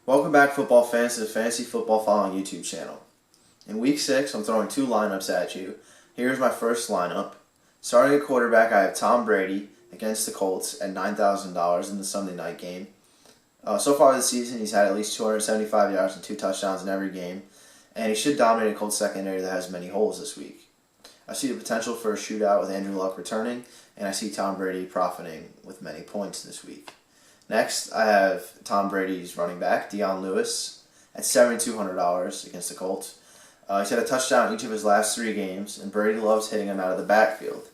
Welcome back, football fans, to the Fantasy Football Following YouTube channel. In Week 6, I'm throwing two lineups at you. Here's my first lineup. Starting at quarterback, I have Tom Brady against the Colts at $9,000 in the Sunday night game. So far this season, he's had at least 275 yards and 2 touchdowns in every game, and he should dominate a Colts secondary that has many holes this week. I see the potential for a shootout with Andrew Luck returning, and I see Tom Brady profiting with many points this week. Next, I have Tom Brady's running back, Dion Lewis, at $7,200 against the Colts. He's had a touchdown each of his last 3 games, and Brady loves hitting him out of the backfield.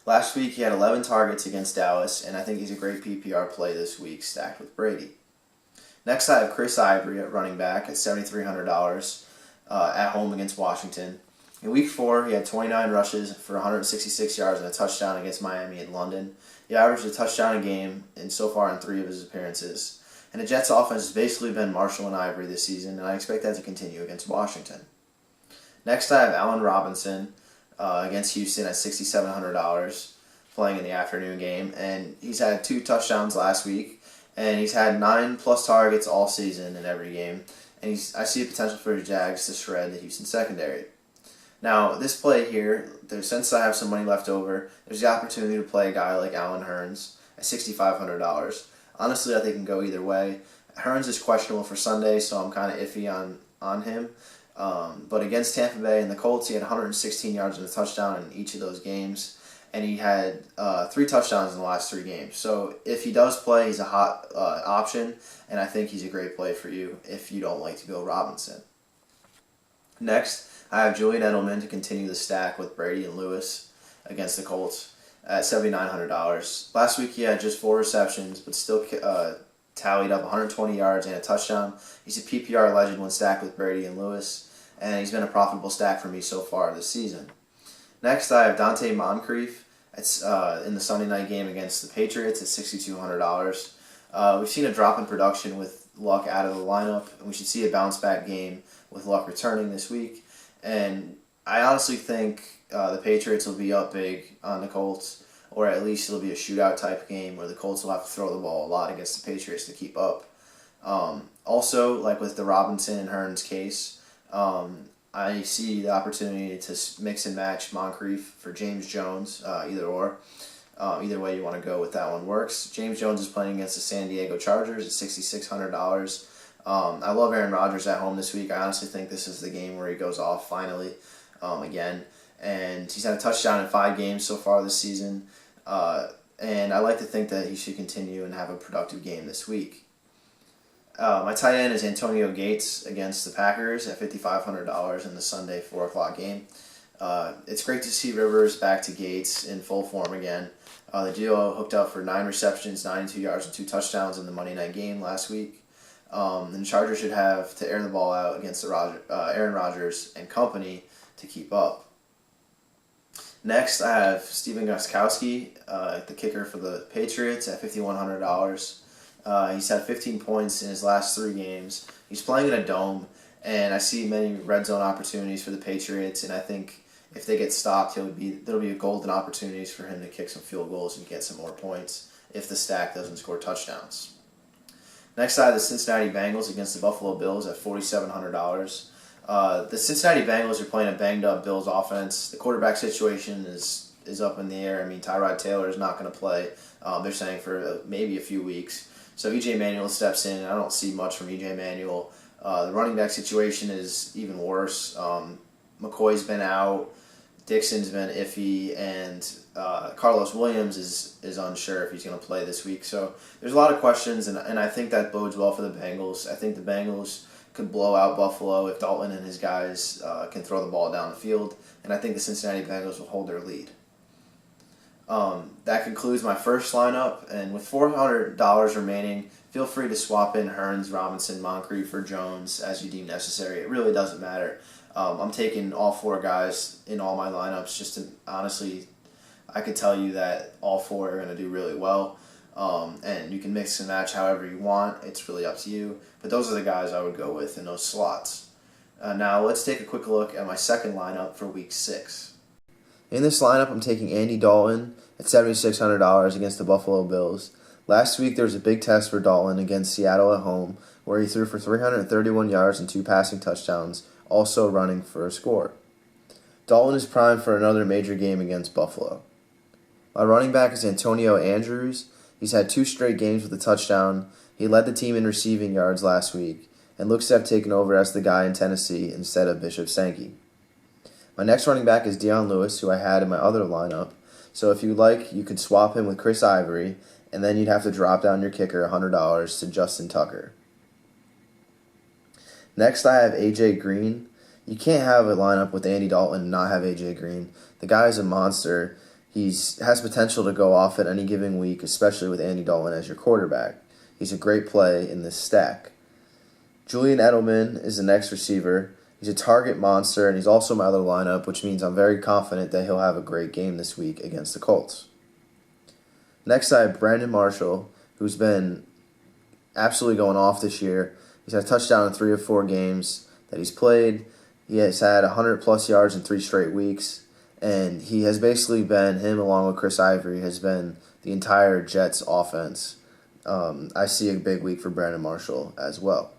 Last week, he had 11 targets against Dallas, and I think he's a great PPR play this week, stacked with Brady. Next, I have Chris Ivory at running back at $7,300 at home against Washington. In Week 4, he had 29 rushes for 166 yards and a touchdown against Miami in London. He averaged a touchdown a game so far in 3 of his appearances. And the Jets' offense has basically been Marshall and Ivory this season, and I expect that to continue against Washington. Next, I have Allen Robinson against Houston at $6,700 playing in the afternoon game. And he's had 2 touchdowns last week, and he's had 9+ targets all season in every game. And I see a potential for the Jags to shred the Houston secondary. Now, this play here, since I have some money left over, there's the opportunity to play a guy like Hurns at $6,500. Honestly, I think it can go either way. Hurns is questionable for Sunday, so I'm kind of iffy on him. But against Tampa Bay and the Colts, he had 116 yards and a touchdown in each of those games. And he had 3 touchdowns in the last 3 games. So if he does play, he's a hot option, and I think he's a great play for you if you don't like to go Robinson. Next, I have Julian Edelman to continue the stack with Brady and Lewis against the Colts at $7,900. Last week he had just 4 receptions, but still tallied up 120 yards and a touchdown. He's a PPR legend when stacked with Brady and Lewis, and he's been a profitable stack for me so far this season. Next, I have Donte Moncrief in the Sunday night game against the Patriots at $6,200. We've seen a drop in production with Luck out of the lineup, and we should see a bounce-back game with Luck returning this week. And I honestly think the Patriots will be up big on the Colts, or at least it'll be a shootout type game where the Colts will have to throw the ball a lot against the Patriots to keep up. Also, like with the Robinson and Hurns case, I see the opportunity to mix and match Moncrief for James Jones, either or. Either way you want to go with that one works. James Jones is playing against the San Diego Chargers at $6,600. I love Aaron Rodgers at home this week. I honestly think this is the game where he goes off finally again. And he's had a touchdown in 5 games so far this season. And I like to think that he should continue and have a productive game this week. My tight end is Antonio Gates against the Packers at $5,500 in the Sunday 4 o'clock game. It's great to see Rivers back to Gates in full form again. The duo hooked up for 9 receptions, 92 yards, and 2 touchdowns in the Monday night game last week. And the Chargers should have to air the ball out against Aaron Rodgers and company to keep up. Next, I have Stephen Gostkowski, the kicker for the Patriots, at $5,100. He's had 15 points in his last 3 games. He's playing in a dome, and I see many red zone opportunities for the Patriots, and I think if they get stopped, there'll be a golden opportunities for him to kick some field goals and get some more points if the stack doesn't score touchdowns. Next, I have the Cincinnati Bengals against the Buffalo Bills at $4,700. The Cincinnati Bengals are playing a banged-up Bills offense. The quarterback situation is up in the air. I mean, Tyrod Taylor is not going to play, they're saying, for maybe a few weeks. So E.J. Manuel steps in, and I don't see much from E.J. Manuel. The running back situation is even worse. McCoy's been out, Dixon's been iffy, and Carlos Williams is unsure if he's going to play this week. So there's a lot of questions, and I think that bodes well for the Bengals. I think the Bengals could blow out Buffalo if Dalton and his guys can throw the ball down the field, and I think the Cincinnati Bengals will hold their lead. That concludes my first lineup, and with $400 remaining, feel free to swap in Hurns, Robinson, Moncrief, or Jones as you deem necessary. It really doesn't matter. I'm taking all 4 guys in all my lineups just to, honestly, I could tell you that all 4 are going to do really well. And you can mix and match however you want. It's really up to you. But those are the guys I would go with in those slots. Now let's take a quick look at my second lineup for Week 6. In this lineup, I'm taking Andy Dalton at $7,600 against the Buffalo Bills. Last week, there was a big test for Dalton against Seattle at home, where he threw for 331 yards and 2 passing touchdowns, also running for a score. Dalton is primed for another major game against Buffalo. My running back is Antonio Andrews. He's had 2 straight games with a touchdown. He led the team in receiving yards last week and looks to have taken over as the guy in Tennessee instead of Bishop Sankey. My next running back is Dion Lewis, who I had in my other lineup. So if you like, you could swap him with Chris Ivory, and then you'd have to drop down your kicker $100 to Justin Tucker. Next, I have A.J. Green. You can't have a lineup with Andy Dalton and not have A.J. Green. The guy is a monster. He has potential to go off at any given week, especially with Andy Dalton as your quarterback. He's a great play in this stack. Julian Edelman is the next receiver. He's a target monster, and he's also my other lineup, which means I'm very confident that he'll have a great game this week against the Colts. Next, I have Brandon Marshall, who's been absolutely going off this year. He's had a touchdown in 3 or 4 games that he's played. He has had 100-plus yards in 3 straight weeks, and he has basically been, him along with Chris Ivory, has been the entire Jets offense. I see a big week for Brandon Marshall as well.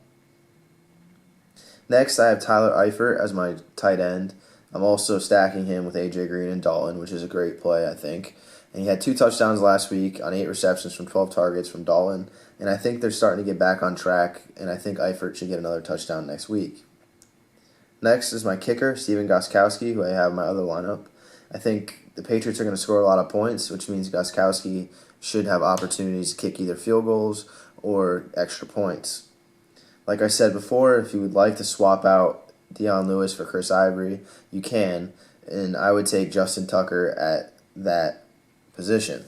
Next, I have Tyler Eifert as my tight end. I'm also stacking him with A.J. Green and Dalton, which is a great play, I think. And he had 2 touchdowns last week on 8 receptions from 12 targets from Dalton. And I think they're starting to get back on track, and I think Eifert should get another touchdown next week. Next is my kicker, Stephen Gostkowski, who I have in my other lineup. I think the Patriots are going to score a lot of points, which means Gostkowski should have opportunities to kick either field goals or extra points. Like I said before, if you would like to swap out Dion Lewis for Chris Ivory, you can, and I would take Justin Tucker at that position.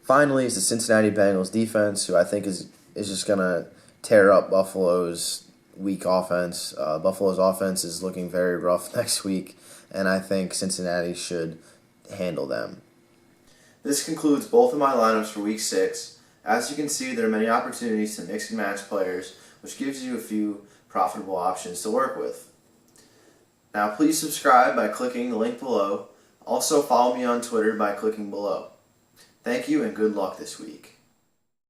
Finally is the Cincinnati Bengals defense, who I think is just going to tear up Buffalo's weak offense. Buffalo's offense is looking very rough next week, and I think Cincinnati should handle them. This concludes both of my lineups for Week 6. As you can see, there are many opportunities to mix and match players, which gives you a few profitable options to work with. Now, please subscribe by clicking the link below. Also, follow me on Twitter by clicking below. Thank you and good luck this week.